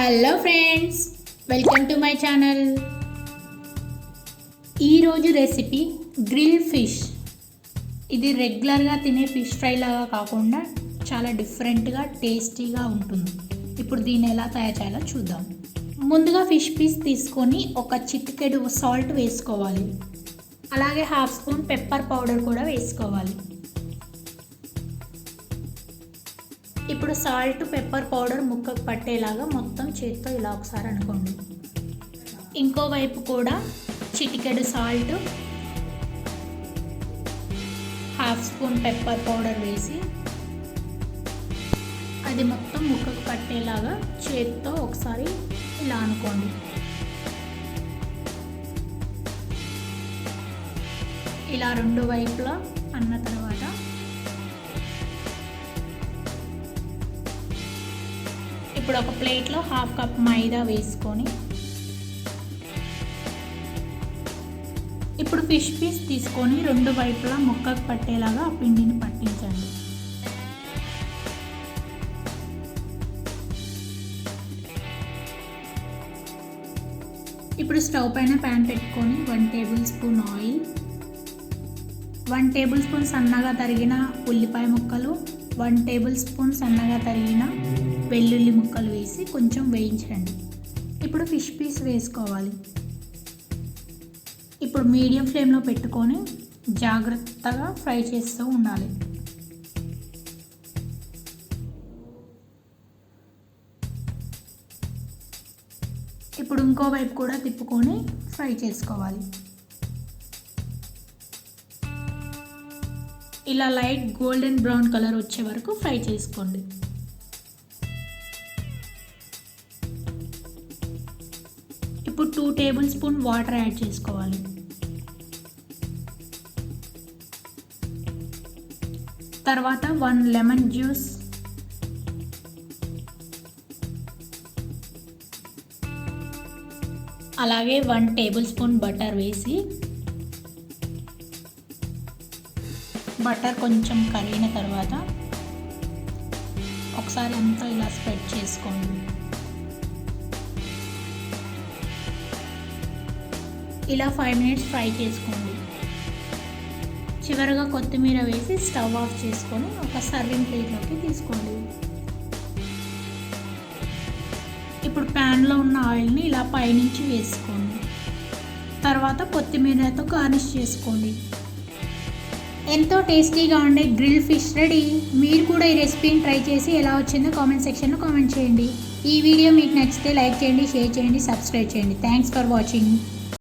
Hello friends, welcome to my channel. ఈరోజు recipe grill fish. ఇది రెగ్యులర్గా తినే ఫిష్ ఫ్రై లాగా కాకుండా చాలా డిఫరెంట్గా టేస్టీగా ఉంటుంది. ఇప్పుడు దీన్ని ఎలా తయారు చేయాలో చూద్దాం. ముందుగా ఫిష్ పీస్ తీసుకొని ఒక చిటికెడు సాల్ట్ వేసుకోవాలి. అలాగే హాఫ్ స్పూన్ పెప్పర్ పౌడర్ కూడా వేసుకోవాలి. ఇప్పుడు సాల్ట్ పెప్పర్ పౌడర్ ముక్కకు పట్టేలాగా మొత్తం చేత్తో ఇలా ఒకసారి అనుకోండి. ఇంకోవైపు కూడా చిటికెడు salt, half spoon pepper powder వేసి అది మొత్తం ముక్కకు పట్టేలాగా చేత్తో ఒకసారి ఇలా అనుకోండి. ఇలా రెండు వైపులా అన్న తర్వాత ఇప్పుడు ఒక ప్లేట్లో హాఫ్ కప్ మైదా వేసుకొని ఇప్పుడు ఫిష్ పీస్ తీసుకొని రెండు వైపులా ముక్కకు పట్టేలాగా ఆ పిండిని పట్టించండి. ఇప్పుడు స్టవ్ పైన ప్యాన్ పెట్టుకొని 1 table spoon oil, 1 table spoon సన్నగా తరిగిన ఉల్లిపాయ ముక్కలు, 1 టేబుల్ స్పూన్ సన్నగా తరిగిన వెల్లుల్లి ముక్కలు వేసి కొంచెం వేయించండి. ఇప్పుడు ఫిష్ పీస్ వేసుకోవాలి. ఇప్పుడు మీడియం ఫ్లేమ్లో పెట్టుకొని జాగ్రత్తగా ఫ్రై చేస్తూ ఉండాలి. ఇప్పుడు ఇంకో వైపు కూడా తిప్పుకొని ఫ్రై చేసుకోవాలి. ఇలా లైట్ గోల్డెన్ బ్రౌన్ కలర్ వచ్చే వరకు ఫ్రై చేసుకోండి. ఇప్పుడు 2 టేబుల్ స్పూన్ వాటర్ యాడ్ చేసుకోవాలి. తర్వాత 1 లెమన్ జ్యూస్, అలాగే 1 టేబుల్ స్పూన్ బటర్ వేసి బటర్ కొంచెం కరిగిన తర్వాత ఒకసారి అంతా ఇలా స్ప్రెడ్ చేసుకోండి. ఇలా 5 మినిట్స్ ఫ్రై చేసుకోండి. చివరగా కొత్తిమీర వేసి స్టవ్ ఆఫ్ చేసుకొని ఒక సర్వింగ్ ప్లేట్లోకి తీసుకోండి. ఇప్పుడు ప్యాన్లో ఉన్న ఆయిల్ని ఇలా పైనుంచి వేసుకోండి. తర్వాత కొత్తిమీరతో గార్నిష్ చేసుకోండి. ఎంతో టేస్టీగా ఉండే గ్రిల్ ఫిష్ రెడీ. మీరు కూడా ఈ రెసిపీని ట్రై చేసి ఎలా వచ్చిందో కామెంట్ సెక్షన్లో కామెంట్ చేయండి. ఈ వీడియో మీకు నచ్చితే లైక్ చేయండి, షేర్ చేయండి, సబ్స్క్రైబ్ చేయండి. Thanks for watching.